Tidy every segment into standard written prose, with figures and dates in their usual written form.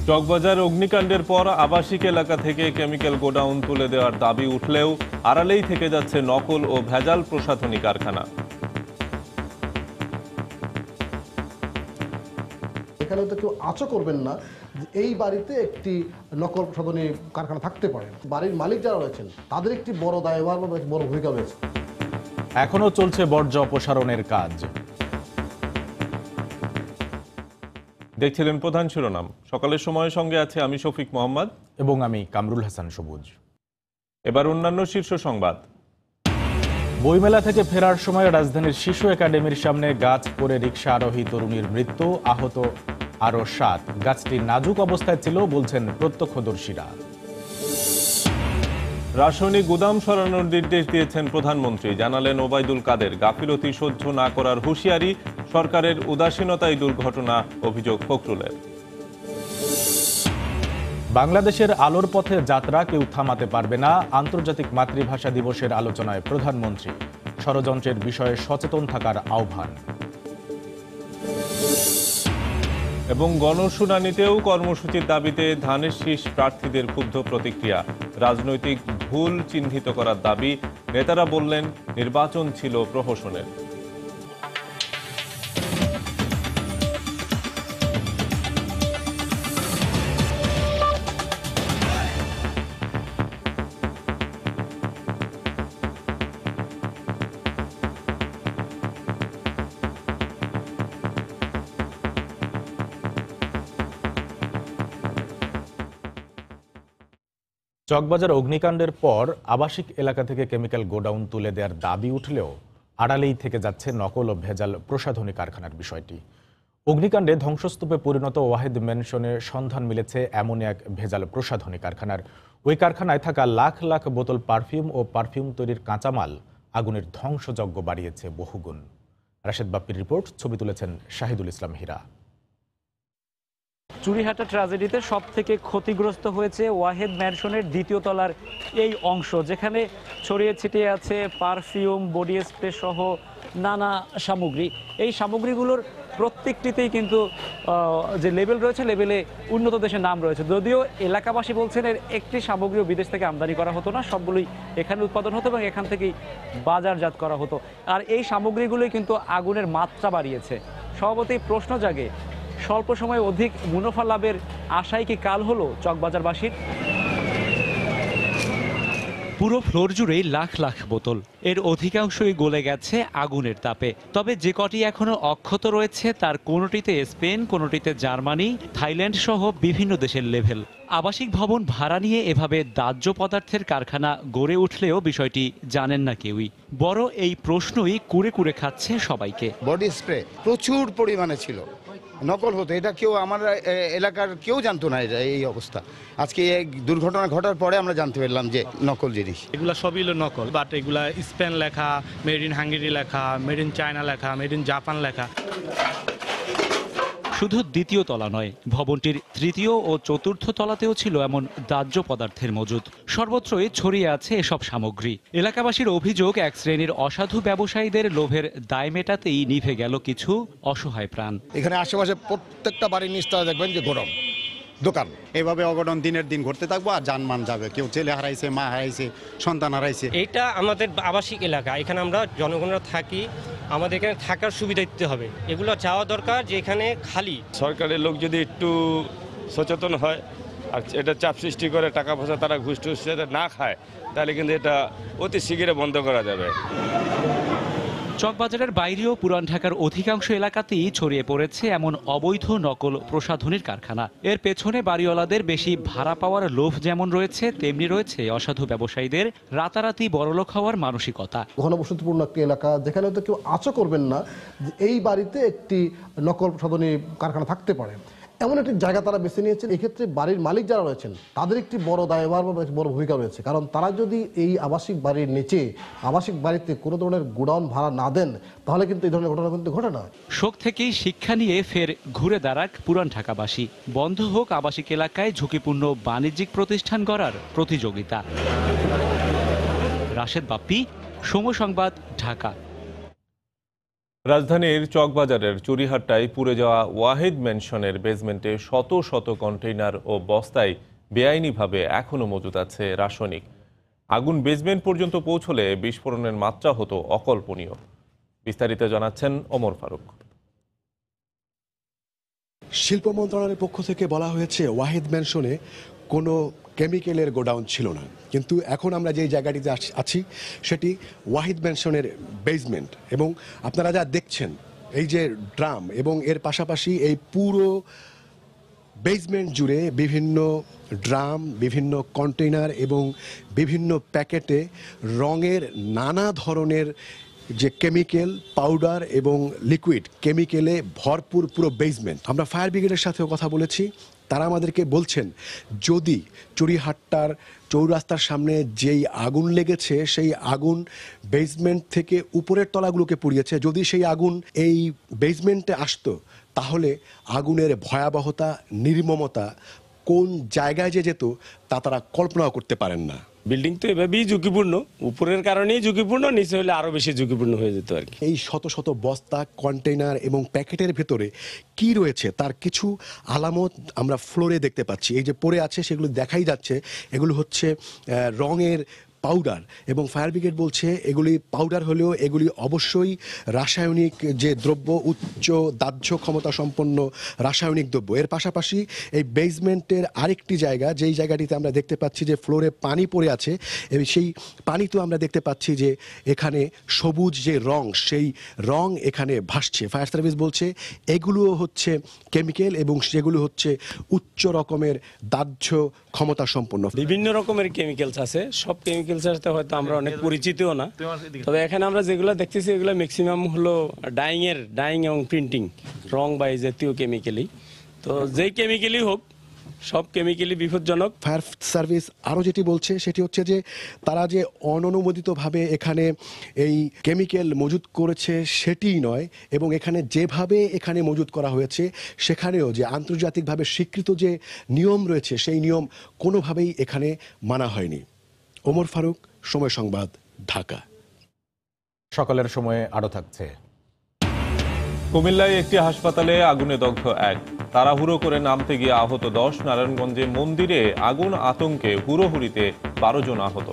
চকবাজার অগ্নিকাণ্ডের পর আবাসিক এলাকা থেকে কেমিক্যাল গোডাউন তুলে দেওয়ার দাবি উঠলেও আড়ালেই থেকে যাচ্ছে নকল ও ভেজাল প্রসাধনী কারখানা। এখানে তো কেউ আশা করবেন না যে এই বাড়িতে একটি নকল প্রসাধনী কারখানা থাকতে পারে। বাড়ির মালিক যারা রয়েছেন তাদের একটি বড় দায়ভার বা বড় ভূমিকা রয়েছে। এখনো চলছে বর্জ্য অপসারণের কাজ। দেখছিলেন প্রধান শিরোনাম। সকালের সময়ের সঙ্গে আছে আমি শফিক মোহাম্মদ এবং আমি কামরুল হাসান সবুজ। এবার অন্যান্য শীর্ষ সংবাদ। বইমেলা থেকে ফেরার সময় রাজধানীর শিশু একাডেমির সামনে গাছ পড়ে রিকশা আরোহী তরুণীর মৃত্যু, আহত আরও 7। গাছটি নাজুক অবস্থায় ছিল বলছেন প্রত্যক্ষদর্শীরা। রাসায়নিক গুদাম সরানোর নির্দেশ দিয়েছেন প্রধানমন্ত্রী। জানালেন ওবায়দুল কাদের। গাফিলতি সহ্য না করার হুঁশিয়ারি। সরকারের উদাসীনতায় দুর্ঘটনা, অভিযোগ ফখরুলের। বাংলাদেশের আলোর পথে যাত্রা কেউ থামাতে পারবে না, আন্তর্জাতিক মাতৃভাষা দিবসের আলোচনায় প্রধানমন্ত্রী। ষড়যন্ত্রের বিষয়ে সচেতন থাকার আহ্বান। এবং গণশুনানিতেও কর্মসূচির দাবিতে ধানের শীষ প্রার্থীদের ক্ষুব্ধ প্রতিক্রিয়া। রাজনৈতিক ভুল চিহ্নিত করার দাবি। নেতারা বললেন নির্বাচন ছিল প্রহসনের। চকবাজার অগ্নিকাণ্ডের পর আবাসিক এলাকা থেকে কেমিক্যাল গোডাউন তুলে দেওয়ার দাবি উঠলেও আড়ালেই থেকে যাচ্ছে নকল ও ভেজাল প্রসাধনী কারখানার বিষয়টি। অগ্নিকাণ্ডে ধ্বংসস্তূপে পরিণত ওয়াহেদ ম্যানশনের সন্ধান মিলেছে এমন এক ভেজাল প্রসাধনী কারখানার। ওই কারখানায় থাকা লাখ লাখ বোতল পারফিউম ও পারফিউম তৈরির কাঁচামাল আগুনের ধ্বংসযজ্ঞ বাড়িয়েছে বহুগুণ। রাশেদ বাপ্পির রিপোর্ট, ছবি তুলেছেন শাহিদুল ইসলাম হীরা। চুরিহাটা ট্র্যাজেডিতে সব থেকে ক্ষতিগ্রস্ত হয়েছে ওয়াহেদ ম্যানশনের দ্বিতীয় তলার এই অংশ, যেখানে ছড়িয়ে ছিটিয়ে আছে পারফিউম, বডি স্প্রে সহ নানা সামগ্রী। এই সামগ্রীগুলোর প্রত্যেকটিতেই কিন্তু যে লেবেল রয়েছে, লেবেলে উন্নত দেশের নাম রয়েছে। যদিও এলাকাবাসী বলছেন এর একটি সামগ্রীও বিদেশ থেকে আমদানি করা হতো না, সবগুলোই এখানে উৎপাদন হতো এবং এখান থেকেই বাজারজাত করা হতো। আর এই সামগ্রীগুলোই কিন্তু আগুনের মাত্রা বাড়িয়েছে। স্বভাবতই প্রশ্ন জাগে, স্বল্প সময়ে অধিক মুনাফা লাভের আশায় কি কাল হলো চকবাজারবাসীর? পুরো ফ্লোর জুড়েই লাখ লাখ বোতল, এর অধিকাংশই গলে গেছে আগুনের তাপে। তবে যে কটি এখনো অক্ষত রয়েছে তার কোনোটিতে স্পেন, কোনোটিতে জার্মানি, থাইল্যান্ড সহ বিভিন্ন দেশের লেভেল। আবাসিক ভবন ভাড়া নিয়ে এভাবে দাহ্য পদার্থের কারখানা গড়ে উঠলেও বিষয়টি জানেন না কেউই। বড় এই প্রশ্নই কুরে কুরে খাচ্ছে সবাইকে। বডি স্প্রে প্রচুর পরিমাণে ছিল, নকল হতো। এটা কেউ আমার এলাকার কেউ জানতো না এটা এই অবস্থা। আজকে এই দুর্ঘটনা ঘটার পরে আমরা জানতে পারলাম যে নকল জিনিস। এগুলা সবই হলো নকল, বাট এগুলা স্পেন লেখা, মেড ইন হাঙ্গেরি লেখা, মেড ইন চায়না লেখা, মেড ইন জাপান লেখা। শুধু দ্বিতীয় তলা নয়, ভবনটির তৃতীয় ও চতুর্থ তলাতেও ছিল এমন দাহ্য পদার্থের মজুদ। সর্বত্রই ছড়িয়ে আছে এসব সামগ্রী। এলাকাবাসীর অভিযোগ, এক শ্রেণীর অসাধু ব্যবসায়ীদের লোভের দায় মেটাতেই নিভে গেল কিছু অসহায় প্রাণ। এখানে আশেপাশে প্রত্যেকটা বাড়ির নিচতলা দেখবেন যে গরম দোকান। এভাবে অঘটন দিনের দিন ঘটতে থাকবো আর জানমান যাবে। কেউ ছেলে হারাইছে, মা হারাইছে, সন্তান হারাইছে। এটা আমাদের আবাসিক এলাকা, এখানে আমরা জনগণরা থাকি, আমাদের এখানে থাকার সুবিধা দিতে হবে। এগুলো চাওয়া দরকার যে এখানে খালি। সরকারের লোক যদি একটু সচেতন হয় আর এটা চাপ সৃষ্টি করে টাকা পয়সা তারা ঘুষ টুস না খায়, তাহলে কিন্তু এটা অতি শীঘ্রই বন্ধ করা যাবে। চকবাজারের বাইরেও পুরান ঢাকার অধিকাংশ এলাকাতেই ছড়িয়ে পড়েছে এমন অবৈধ নকল প্রসাধনীর কারখানা। এর পেছনে বাড়িওয়ালাদের বেশি ভাড়া পাওয়ার লোভ যেমন রয়েছে, তেমনি রয়েছে অসাধু ব্যবসায়ীদের রাতারাতি বড়লোক হওয়ার মানসিকতা। ঘনবসতিপূর্ণ একটি এলাকা, যেখানে তো কেউ আশা করবেন না যে এই বাড়িতে একটি নকল প্রসাধনী কারখানা থাকতে পারে, এমন একটি জায়গা তারা বেছে নিয়েছেন। এক্ষেত্রে বাড়ির মালিক যারা রয়েছেন তাদের একটি বড় দায়ভার বা বড় ভূমিকা রয়েছে। কারণ তারা যদি এই আবাসিক বাড়ির নিচে আবাসিক বাড়িতে কোনো ধরনের গোডাউন ভাড়া না দেন, তাহলে কিন্তু এই ধরনের ঘটনা কিন্তু ঘটে না। শোক থেকেই শিক্ষা নিয়ে ফের ঘুরে দাঁড়াক পুরান ঢাকাবাসী। বন্ধ হোক আবাসিক এলাকায় ঝুঁকিপূর্ণ বাণিজ্যিক প্রতিষ্ঠান গড়ার প্রতিযোগিতা। রাশেদ বাপ্পি, সময় সংবাদ, ঢাকা। রাজধানীর চকবাজারের চুরিহাট্টায় পুড়ে যাওয়া ওয়াহিদ ম্যানশনের বেসমেন্টে শত শত কন্টেইনার ও বস্তায় বেআইনিভাবে এখনও মজুদ আছে রাসায়নিক। আগুন বেসমেন্ট পর্যন্ত পৌঁছলে বিস্ফোরণের মাত্রা হতো অকল্পনীয়। বিস্তারিত জানাচ্ছেন ওমর ফারুক। শিল্প মন্ত্রণালয়ের পক্ষ থেকে বলা হয়েছে ওয়াহিদ ম্যানশনে কোনো কেমিক্যালের গোডাউন ছিল না, কিন্তু এখন আমরা যেই জায়গাটিতে আছি সেটি ওয়াহিদ ম্যানশনের বেসমেন্ট। এবং আপনারা যা দেখছেন এই যে ড্রাম এবং এর পাশাপাশি এই পুরো বেসমেন্ট জুড়ে বিভিন্ন ড্রাম, বিভিন্ন কন্টেইনার এবং বিভিন্ন প্যাকেটে রঙের নানা ধরনের যে কেমিক্যাল, পাউডার এবং লিকুইড কেমিক্যালে ভরপুর পুরো বেসমেন্ট। আমরা ফায়ার ব্রিগেডের সাথেও কথা বলেছি, তারা আমাদেরকে বলছেন যদি চুরিহাট্টার চৌরাস্তার সামনে যেই আগুন লেগেছে সেই আগুন বেসমেন্ট থেকে উপরের তলাগুলোকে পুড়িয়েছে, যদি সেই আগুন এই বেসমেন্টে আসতো তাহলে আগুনের ভয়াবহতা, নির্মমতা কোন জায়গায় যে যেত তা তারা কল্পনাও করতে পারেন না। বিল্ডিং তো এভাবেই ঝুঁকিপূর্ণ, উপরের কারণেই ঝুঁকিপূর্ণ, নিচে হলে আরো বেশি ঝুঁকিপূর্ণ হয়ে যেত আর কি। এই শত শত বস্তা, কন্টেইনার এবং প্যাকেটের ভেতরে কি রয়েছে তার কিছু আলামত আমরা ফ্লোরে দেখতে পাচ্ছি। এই যে পড়ে আছে সেগুলো দেখাই যাচ্ছে, এগুলো হচ্ছে রঙের পাউডার। এবং ফায়ার ব্রিগেড বলছে এগুলি পাউডার হলেও এগুলি অবশ্যই রাসায়নিক যে দ্রব্য, উচ্চ দাহ্য ক্ষমতা সম্পন্ন রাসায়নিক দ্রব্য। এর পাশাপাশি এই বেসমেন্টের আরেকটি জায়গা, যেই জায়গাটিতে আমরা দেখতে পাচ্ছি যে ফ্লোরে পানি পড়ে আছে, এবং সেই পানিতেও আমরা দেখতে পাচ্ছি যে এখানে সবুজ যে রং, সেই রং এখানে ভাসছে। ফায়ার সার্ভিস বলছে এগুলো হচ্ছে কেমিক্যাল এবং সেগুলো হচ্ছে উচ্চ রকমের দাহ্য ক্ষমতা সম্পন্ন। বিভিন্ন রকমের কেমিক্যালস আছে, সব কেমিক্যালস সাথে হয়তো আমরা অনেক পরিচিতও না, তবে এখানে আমরা যেগুলো দেখতেছি এগুলো ম্যাক্সিমাম হলো ডাইং এবং প্রিন্টিং, রং বা এই জাতীয় কেমিক্যালই। তো যেই কেমিক্যালই হোক সব কেমিক্যালই বিপজ্জনক। ফায়ার সার্ভিস আরও যেটি বলছে সেটি হচ্ছে যে তারা যে অননুমোদিতভাবে এখানে এই কেমিক্যাল মজুত করেছে সেটিই নয়, এবং এখানে যেভাবে এখানে মজুত করা হয়েছে সেখানেও যে আন্তর্জাতিকভাবে স্বীকৃত যে নিয়ম রয়েছে সেই নিয়ম কোনোভাবেই এখানে মানা হয়নি। ওমর ফারুক, সময় সংবাদ, ঢাকা। সকালের সময়ে আরও থাকছে। কুমিল্লায় একটি হাসপাতালে আগুনে দগ্ধ এক, তাড়াহুড়ো করে নামতে গিয়ে আহত 10। নারায়ণগঞ্জে মন্দিরে আগুন, আতঙ্কে হুড়োহুড়িতে 12 জন আহত।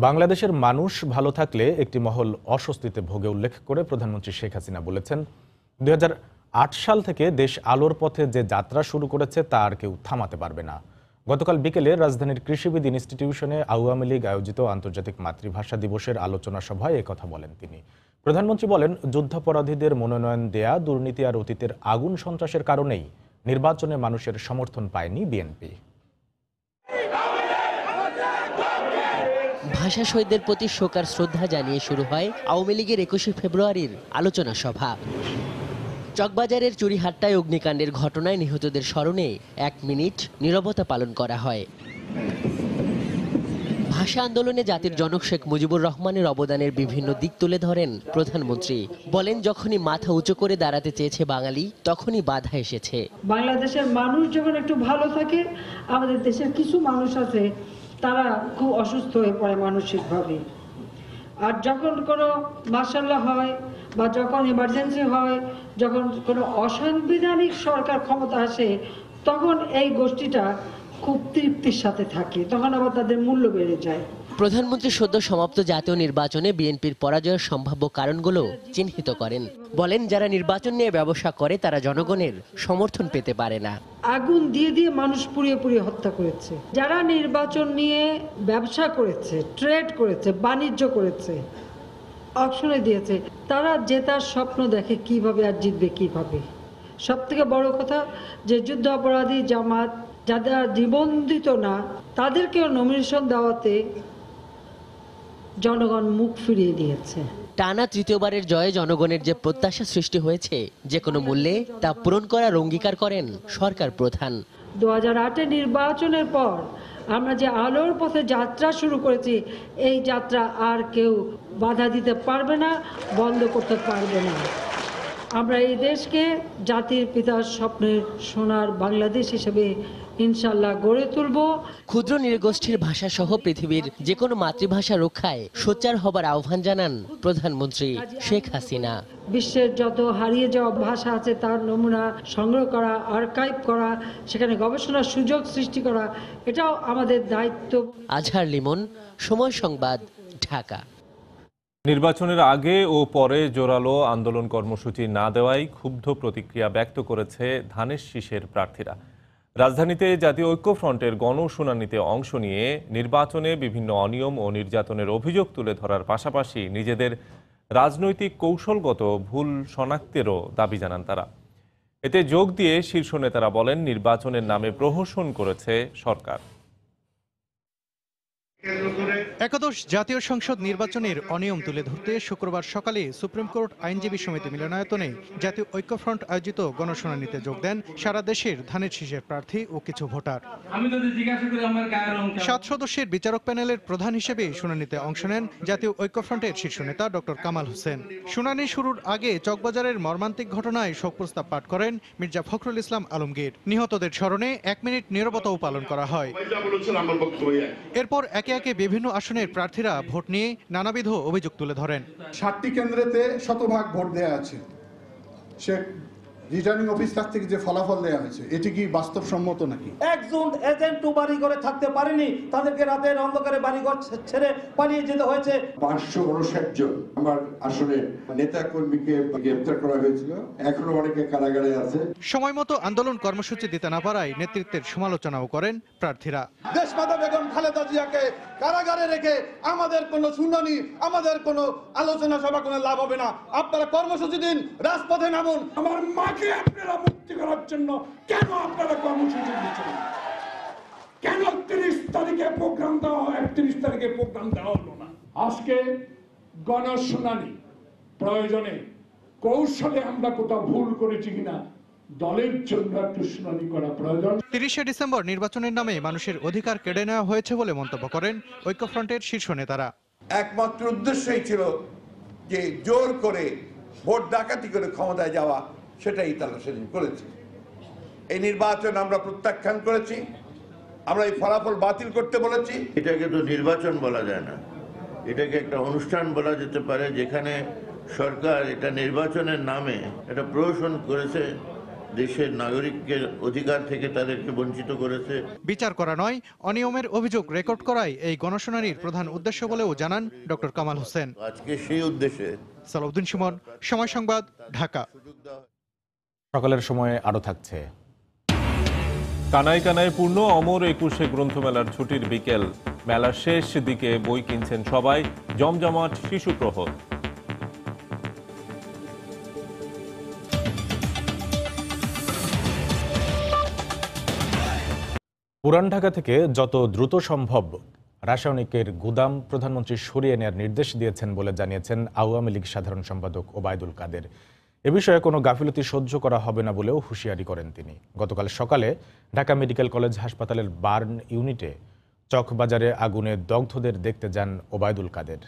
বাংলাদেশের মানুষ ভালো থাকলে একটি মহল অস্বস্তিতে ভোগে উল্লেখ করে প্রধানমন্ত্রী শেখ হাসিনা বলেছেন, 2008 সাল থেকে দেশ আলোর পথে যে যাত্রা শুরু করেছে তা আর কেউ থামাতে পারবে না। গতকাল বিকেলে রাজধানীর কৃষিবিদ ইনস্টিটিউশনে আওয়ামী লীগ আয়োজিত আন্তর্জাতিক মাতৃভাষা দিবসের আলোচনা সভায় একথা বলেন তিনি। প্রধানমন্ত্রী বলেন, যুদ্ধাপরাধীদের মনোনয়ন দেয়া, দুর্নীতি আর অতীতের আগুন সন্ত্রাসের কারণেই নির্বাচনে মানুষের সমর্থন পায়নি বিএনপি। ভাষা শহীদদের প্রতি শোক আর শ্রদ্ধা জানিয়ে শুরু হয় আওয়ামী লীগের 21শে ফেব্রুয়ারির আলোচনা সভা। চকবাজারের চুরিহাট্টায় অগ্নিকাণ্ডের ঘটনায় নিহতদের স্মরণে 1 মিনিট নীরবতা পালন করা হয়। ভাষা আন্দোলনে জাতির জনক শেখ মুজিবুর রহমানের অবদানের বিভিন্ন দিক তুলে ধরেন প্রধানমন্ত্রী। বলেন, যখনই মাথা উঁচু করে দাঁড়াতে চেয়েছে বাঙালি, তখনই বাধা এসেছে। বাংলাদেশের মানুষ যখন একটু ভালো থাকে, আমাদের দেশের কিছু মানুষ আছে তারা খুব অসুস্থ হয়ে পড়ে মানসিকভাবে। আর যখন কোনো মার্শাল্লাহ হয় বা যখন এমার্জেন্সি হয়, যখন কোনো অসাংবিধানিক সরকার ক্ষমতা আসে, তখন এই গোষ্ঠীটা খুব তৃপ্তির সাথে থাকে, তখন আবার তাদের মূল্য বেড়ে যায়। প্রধানমন্ত্রী সদ্য সমাপ্ত জাতীয় নির্বাচনে বিএনপির পরাজয়ের সম্ভাব্য কারণগুলো চিহ্নিত করেন। বলেন, যারা নির্বাচন নিয়ে ব্যবসা করে তারা জনগণের সমর্থন পেতে পারে না। আগুন দিয়ে দিয়ে মানুষ পুড়িয়ে পুড়িয়ে হত্যা করেছে। যারা নির্বাচন নিয়ে ব্যবসা করেছে, ট্রেড করেছে, বাণিজ্য করেছে, অকশনে দিয়েছে, তারা জেতার স্বপ্ন দেখে কিভাবে আর জিতবে কিভাবে। সব থেকে বড় কথা যে যুদ্ধ অপরাধী, জামাত, যারা নিবন্ধিত না, তাদেরকেও নমিনেশন দেওয়াতে জনগণ মুখ ফিরিয়ে দিয়েছে। টানা তৃতীয়বারের জয়ে জনগণের যে প্রত্যাশা সৃষ্টি হয়েছে, যে কোনো মূল্যে তা পূরণ করার অঙ্গীকার করেন সরকার প্রধান। 2008 নির্বাচনের পর আমরা যে আলোর পথে যাত্রা শুরু করেছি, এই যাত্রা আর কেউ বাধা দিতে পারবে না, বন্ধ করতে পারবে না। আমরা এই দেশকে জাতির পিতার স্বপ্নের সোনার বাংলাদেশ হিসেবে ইনশাল্লাহ গড়ে তুলব। ক্ষুদ্র নৃগোষ্ঠীর ভাষা সহ পৃথিবীর যে কোনো মাতৃভাষা রক্ষায় সোচ্চার হবার আহ্বান জানান প্রধানমন্ত্রী শেখ হাসিনা। বিশ্বের যত হারিয়ে যাওয়া ভাষা আছে তার নমুনা সংগ্রহ করা, আর্কাইভ করা, সেখানে গবেষণার সুযোগ সৃষ্টি করা, এটাও আমাদের দায়িত্ব। আজহার লিমন, সময় সংবাদ, ঢাকা। নির্বাচনের আগে ও পরে জোরালো আন্দোলন কর্মসূচি না দেওয়ায় ক্ষুব্ধ প্রতিক্রিয়া ব্যক্ত করেছে ধানের শীষের প্রার্থীরা। রাজধানীতে জাতীয় ঐক্যফ্রন্টের গণশুনানিতে অংশ নিয়ে নির্বাচনে বিভিন্ন অনিয়ম ও নির্যাতনের অভিযোগ তুলে ধরার পাশাপাশি নিজেদের রাজনৈতিক কৌশলগত ভুল শনাক্তেরও দাবি জানান তারা। এতে যোগ দিয়ে শীর্ষ নেতারা বলেন, নির্বাচনের নামে প্রহসন করেছে সরকার। একাদশ জাতীয় সংসদ নির্বাচনের অনিয়ম তুলে ধরতে শুক্রবার সকালে সুপ্রিম কোর্ট আইনজীবী সমিতি মিলনায়তনে জাতীয় ঐক্যফ্রন্ট আয়োজিত গণশুনানিতে যোগ দেন সারা দেশের ধানের শীষের প্রার্থী ও কিছু ভোটার। 7 সদস্যের বিচারক প্যানেলের প্রধান হিসেবে শুনানিতে অংশ নেন জাতীয় ঐক্যফ্রন্টের শীর্ষ নেতা ডক্টর কামাল হোসেন। শুনানি শুরুর আগে চকবাজারের মর্মান্তিক ঘটনায় শোক প্রস্তাব পাঠ করেন মির্জা ফখরুল ইসলাম আলমগীর। নিহতদের স্মরণে 1 মিনিট নীরবতাও পালন করা হয়। এরপর একে একে বিভিন্ন আসনের প্রার্থীরা ভোট নিয়ে নানাবিধ অভিযোগ তুলে ধরেন। 7টি কেন্দ্রেতে শতভাগ ভোট দেওয়া আছে, সে রিটার্নিং অফিসার থেকে যে ফলাফল দেওয়া হয়েছে এটি কি বাস্তবসম্মত নাকি? একজন এজেন্ট বাড়ি ঘরে থাকতে পারেনি, তাদেরকে রাতের অন্ধকারে বাড়িঘর ছেড়ে পালিয়ে যেতে হয়েছে। 559 জন আমার আসলে নেতা কর্মীকে গ্রেফতার করা হয়েছিল, এখনো অনেকে কারাগারে আছে। সময় মতো আন্দোলন কর্মসূচি দিতে না পারায় নেতৃত্বের সমালোচনাও করেন প্রার্থীরা। দেশমাতা বেগম খালেদা জিয়াকে কারাগারে রেখে আমাদের কোনো শুনানি, আমাদের কোনো আলোচনা সভা কোনো লাভ হবে না। আপনারা কর্মসূচি দিন, রাজপথে নামুন। আমার মাকে আপনারা মুক্তি করার জন্য কেন আপনারা কর্মসূচি দিচ্ছেন? কেন 30 তারিখে প্রোগ্রাম দেওয়া হয়, 31 তারিখে প্রোগ্রাম দেওয়া হলো না? আজকে গণশুনানি প্রয়োজনে কৌশলে আমরা কোথাও ভুল করেছি কিনা দলের জন্য একটু শুনানি করা প্রয়োজন। 30শে ডিসেম্বর নির্বাচনের নামে মানুষের অধিকার কেড়ে নেওয়া হয়েছে বলে মন্তব্য করেন ঐক্যফ্রন্টের শীর্ষ নেতারা। একমাত্র উদ্দেশ্যই ছিল যে জোর করে ভোট ডাকাতি করে ক্ষমতায় যাওয়া, সেটাই তারা সেদিন করেছে। এই নির্বাচন আমরা প্রত্যাখ্যান করেছি, আমরা এই ফলাফল বাতিল করতে বলেছি। এটাকে তো নির্বাচন বলা যায় না, এটাকে একটা অনুষ্ঠান বলা যেতে পারে, যেখানে সরকার এটা নির্বাচনের নামে এটা প্রহসন করেছে, দেশের নাগরিকের অধিকার থেকে তাদেরকে বঞ্চিত করেছে। বিচার করা নয়, অনিয়মের অভিযোগ রেকর্ড করাই এই গণশুনানির প্রধান উদ্দেশ্য বলেও জানান ডক্টর কামাল হোসেন। আজকে সেই উদ্দেশ্যে সালাউদ্দিন সুমন, সময় সংবাদ, ঢাকা। সকালের সময়ে আরো থাকছে। কানায় কানায় পূর্ণ অমর 21শে গ্রন্থমেলার ছুটির বিকেল। মেলার শেষ দিকে বই কিনছেন সবাই, জমজমাট শিশু প্রহর। পুরান ঢাকা থেকে যত দ্রুত সম্ভব রাসায়নিকের গুদাম প্রধানমন্ত্রী সরিয়ে নেওয়ার নির্দেশ দিয়েছেন বলে জানিয়েছেন আওয়ামী লীগ সাধারণ সম্পাদক ওবায়দুল কাদের। এ বিষয়ে কোনো গাফিলতি সহ্য করা হবে না বলেও হুঁশিয়ারি করেন তিনি। গতকাল সকালে ঢাকা মেডিকেল কলেজ হাসপাতালের বার্ন ইউনিটে চকবাজারে আগুনে দগ্ধদের দেখতে যান ওবায়দুল কাদের।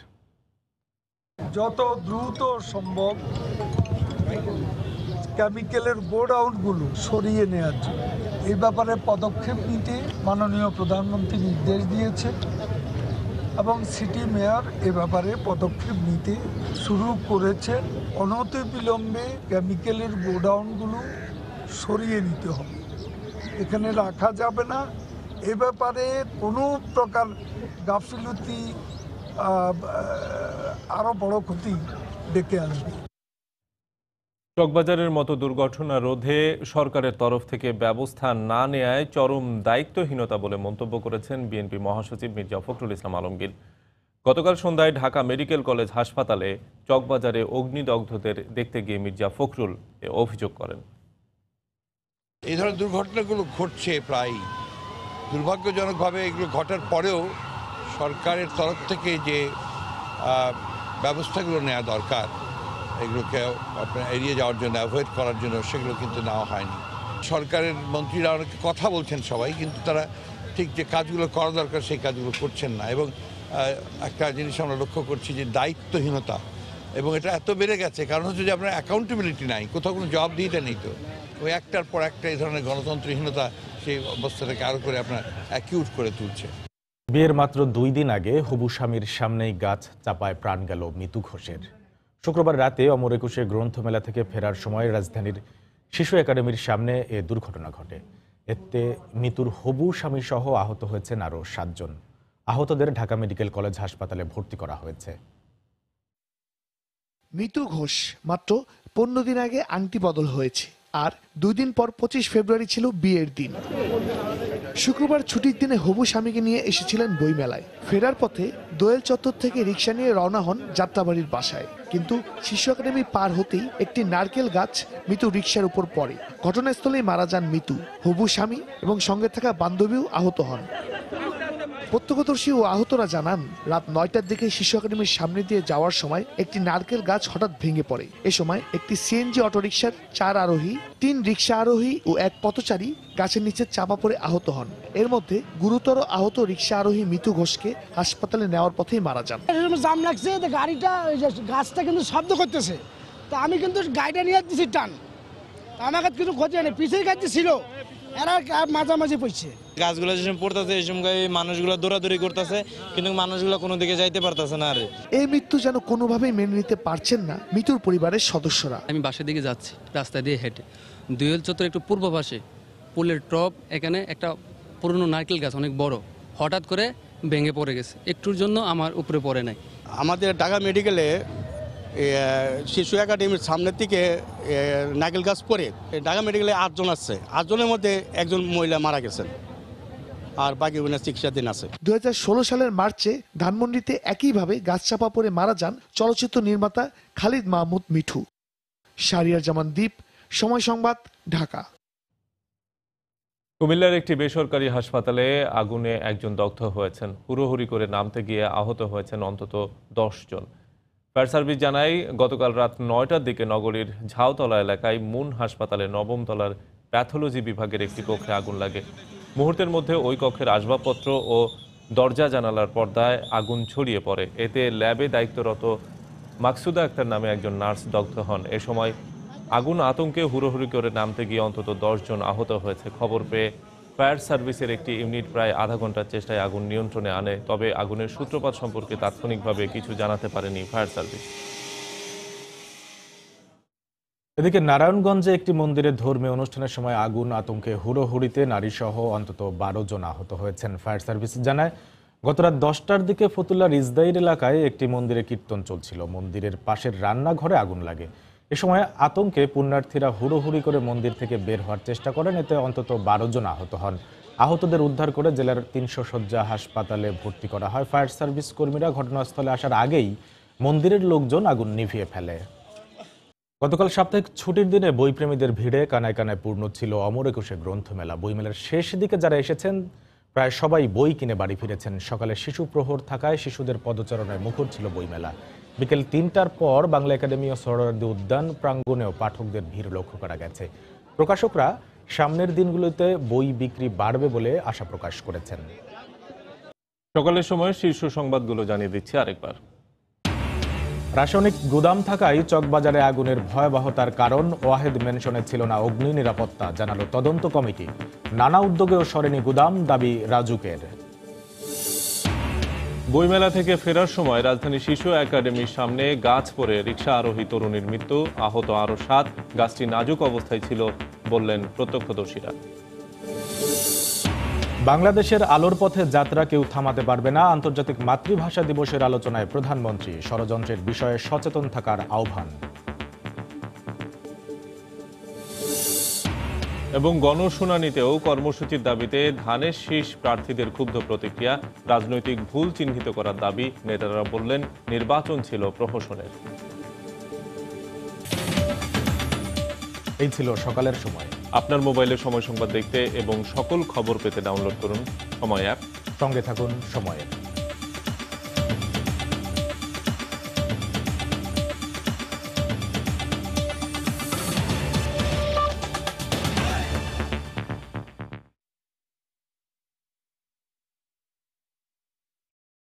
যত দ্রুত সম্ভব কেমিক্যালের গোডাউনগুলো সরিয়ে নেওয়ার জন্য এই ব্যাপারে পদক্ষেপ নিতে মাননীয় প্রধানমন্ত্রী নির্দেশ দিয়েছে এবং সিটি মেয়র এ ব্যাপারে পদক্ষেপ নিতে শুরু করেছে। অনতিবিলম্বে কেমিক্যালের গোডাউনগুলো সরিয়ে নিতে হবে, এখানে রাখা যাবে না। এ ব্যাপারে কোনো প্রকার গাফিলতি আরো বড় ক্ষতি ডেকে আনবে। চকবাজারের মতো দুর্ঘটনা রোধে সরকারের তরফ থেকে ব্যবস্থা না নেয়ায় চরম দায়িত্বহীনতা বলে মন্তব্য করেছেন বিএনপি মহাসচিব মির্জা ফখরুল ইসলাম আলমগীর। গতকাল সন্ধ্যায় ঢাকা মেডিকেল কলেজ হাসপাতালে চকবাজারে অগ্নিদগ্ধদের দেখতে গিয়ে মির্জা ফখরুল এ অভিযোগ করেন। এই ধরনের দুর্ঘটনাগুলো ঘটছে প্রায়। দুর্ভাগ্যজনকভাবে এগুলো ঘটার পরেও সরকারের তরফ থেকে যে ব্যবস্থাগুলো নেওয়া দরকার, এগুলোকে আপনার এড়িয়ে যাওয়ার জন্য, অ্যাভয়েড করার জন্য, সেগুলো কিন্তু নেওয়া হয়নি। সরকারের মন্ত্রীরা অনেকে কথা বলছেন সবাই, কিন্তু তারা ঠিক যে কাজগুলো করা দরকার সেই কাজগুলো করছেন না। এবং একটা জিনিস আমরা লক্ষ্য করছি যে দায়িত্বহীনতা, এবং এটা এত বেড়ে গেছে কারণ হচ্ছে যে আপনার অ্যাকাউন্টেবিলিটি নাই, কোথাও কোনো জবাবদিহিতা নেই। তো ওই একটার পর একটা এই ধরনের গণতন্ত্রহীনতা সেই অবস্থাটাকে আরও করে আপনার অ্যাকিউট করে তুলছে। বিয়ের মাত্র 2 দিন আগে হবু স্বামীর সামনেই গাছ চাপায় প্রাণ গেল মিতু ঘোষের। শুক্রবার রাতে অমর একুশে গ্রন্থমেলা থেকে ফেরার সময় রাজধানীর শিশু একাডেমির সামনে এ দুর্ঘটনা ঘটে। এতে মিতুর হবু স্বামী সহ আহত হয়েছেন আরও 7 জন। আহতদের ঢাকা মেডিকেল কলেজ হাসপাতালে ভর্তি করা হয়েছে। মিতু ঘোষ মাত্র 15 দিন আগে আংটি বদল হয়েছে, আর 2 দিন পর 25 ফেব্রুয়ারি ছিল বিয়ের দিন। শুক্রবার ছুটির দিনে হবু স্বামীকে নিয়ে এসেছিলেন বইমেলায়। ফেরার পথে দোয়েল চত্বর থেকে রিকশা নিয়ে রওনা হন যাত্রাবাড়ির বাসায়, কিন্তু শিশু একাডেমি পার হতেই একটি নারকেল গাছ মিতু রিকশার উপর পড়ে। ঘটনাস্থলেই মারা যান মিতু। হবু স্বামী এবং সঙ্গে থাকা বান্ধবীও আহত হন। প্রত্যক্ষদর্শী ও আহতরা জানান, রাত 9টার দিকে শিশু একাডেমির সামনে দিয়ে যাওয়ার সময় একটি নারকেল গাছ হঠাৎ ভেঙে পড়ে। এ সময় একটি সিএনজি অটোরিকশার 4 আরোহী, 3 রিকশা আরোহী ও 1 পথচারী গাছের নিচে চাপা পড়ে আহত হন। এর মধ্যে গুরুতর আহত রিকশা আরোহী মিতু ঘোষকে হাসপাতালে নেওয়ার পথেই মারা যান। জাম লাগছে, গাড়িটা গাছটা কিন্তু শব্দ করতেছে, তো আমি কিন্তু গাড়িটা নিয়ে দিচ্ছি টান, আমার কাছে কিছু ক্ষতি হয়নি, পিছের গাড়ি ছিল এরা মাঝামাঝি পড়ছে। গাছগুলো যে পড়তেছে এই সময় মানুষগুলো দৌড়াদৌড়ি করতেছে, কিন্তু মানুষগুলো কোনো দিকে যাইতে পারতেছে না। আর এই মৃত্যু যেন কোনোভাবেই মেনে নিতে পারছেন না মিতুর পরিবারের সদস্যরা। আমি বাসার দিকে যাচ্ছি, রাস্তা দিয়ে হেঁটে দুয়েল চত্বর একটু পূর্ব পাশে পুলের টপ, এখানে একটা পুরনো নারকেল গাছ অনেক বড়, হঠাৎ করে ভেঙে পড়ে গেছে। একটুর জন্য আমার উপরে পড়ে নাই। আমাদের ঢাকা মেডিকেলে শিশু একাডেমির সামনের দিকে নারকেল গাছ পড়ে ঢাকা মেডিকেলে 8 জন আসছে, 8 জনের মধ্যে একজন মহিলা মারা গেছেন, আর বাকি চিকিৎসাধীন আছে। 2016 সালের মার্চে ধানমন্ডিতে একইভাবে গাছ চাপা পড়ে মারা যান চলচ্চিত্র নির্মাতা খালিদ মাহমুদ মিঠু। শাহরিয়ার জামান দ্বীপ, সময় সংবাদ, ঢাকা। কুমিল্লার একটি বেসরকারি হাসপাতালে আগুনে একজন দগ্ধ হয়েছেন। হুড়োহুড়ি করে নামতে গিয়ে আহত হয়েছেন অন্তত 10 জন। ফায়ার সার্ভিস জানায়, গতকাল রাত 9টার দিকে নগরীর ঝাউতলা এলাকায় মুন হাসপাতালে 9ম তলার প্যাথোলজি বিভাগের একটি কক্ষে আগুন লাগে। মুহূর্তের মধ্যে ওই কক্ষের আসবাবপত্র ও দরজা জানালার পর্দায় আগুন ছড়িয়ে পড়ে। এতে ল্যাবে দায়িত্বরত মাকসুদা আক্তার নামে একজন নার্স দগ্ধ হন। এ সময় আগুন আতঙ্কে হুড়োহুড়ি করে নামতে গিয়ে অন্তত 10 জন আহত হয়েছে। খবর পেয়ে ফায়ার সার্ভিসের একটি ইউনিট প্রায় আধা ঘন্টার চেষ্টায় আগুন নিয়ন্ত্রণে আনে, তবে আগুনের সূত্রপাত সম্পর্কে তাৎক্ষণিকভাবে কিছু জানাতে পারেনি ফায়ার সার্ভিস। এদিকে নারায়ণগঞ্জে একটি মন্দিরে ধর্মীয় অনুষ্ঠানের সময় আগুন আতঙ্কে হুড়োহুড়িতে নারীসহ অন্তত 12 জন আহত হয়েছেন। ফায়ার সার্ভিস জানায়, গতরাত 10টার দিকে ফতুল্লার ইসদাইর এলাকায় একটি মন্দিরে কীর্তন চলছিল। মন্দিরের পাশের রান্নাঘরে আগুন লাগে। এ সময় আতঙ্কে পুণ্যার্থীরা হুড়োহুড়ি করে মন্দির থেকে বের হওয়ার চেষ্টা করেন। এতে অন্তত 12 জন আহত হন। আহতদের উদ্ধার করে জেলার 300 শয্যা হাসপাতালে ভর্তি করা হয়। ফায়ার সার্ভিস কর্মীরা ঘটনাস্থলে আসার আগেই মন্দিরের লোকজন আগুন নিভিয়ে ফেলে। গতকাল সাপ্তাহিক ছুটির দিনে বইপ্রেমীদের ভিড়ে কানায় কানায় পূর্ণ ছিল অমর একুশে গ্রন্থমেলা। বইমেলার শেষ দিকে যারা এসেছেন প্রায় সবাই বই কিনে বাড়ি ফিরেছেন। সকালে শিশু প্রহর থাকায় শিশুদের পদচারণায় মুখর ছিল বইমেলা। বিকেল 3টার পর বাংলা একাডেমি ও সোহরাওয়ার্দী উদ্যান প্রাঙ্গণেও পাঠকদের ভিড় লক্ষ্য করা গেছে। প্রকাশকরা সামনের দিনগুলোতে বই বিক্রি বাড়বে বলে আশা প্রকাশ করেছেন। সকালের সময় শীর্ষ সংবাদগুলো জানিয়ে দিচ্ছি আরেকবার। রাসায়নিক গুদাম থাকায় চকবাজারে আগুনের ভয়াবহতার কারণ ওয়াহেদ ম্যানশনে ছিল না অগ্নি নিরাপত্তা, জানালো তদন্ত কমিটি। নানা উদ্যোগেও সরেনি গুদাম, দাবি রাজুকের। বইমেলা থেকে ফেরার সময় রাজধানী শিশু একাডেমির সামনে গাছ পড়ে রিকশা আরোহী তরুণীর মৃত্যু, আহত আরও 7। গাছটি নাজুক অবস্থায় ছিল বললেন প্রত্যক্ষদর্শীরা। বাংলাদেশের আলোর পথে যাত্রা কেউ থামাতে পারবে না, আন্তর্জাতিক মাতৃভাষা দিবসের আলোচনায় প্রধানমন্ত্রী। ষড়যন্ত্রের বিষয়ে সচেতন থাকার আহ্বান। এবং গণশুনানিতেও কর্মসূচির দাবিতে ধানের শীষ প্রার্থীদের ক্ষুব্ধ প্রতিক্রিয়া। রাজনৈতিক ভুল চিহ্নিত করার দাবি। নেতারা বললেন, নির্বাচন ছিল প্রহসনের। এই ছিল সকালের সময়। আপনার মোবাইলে সময় সংবাদ দেখতে এবং সকল খবর পেতে ডাউনলোড করুন সময় অ্যাপ। সঙ্গে থাকুন সময়ে।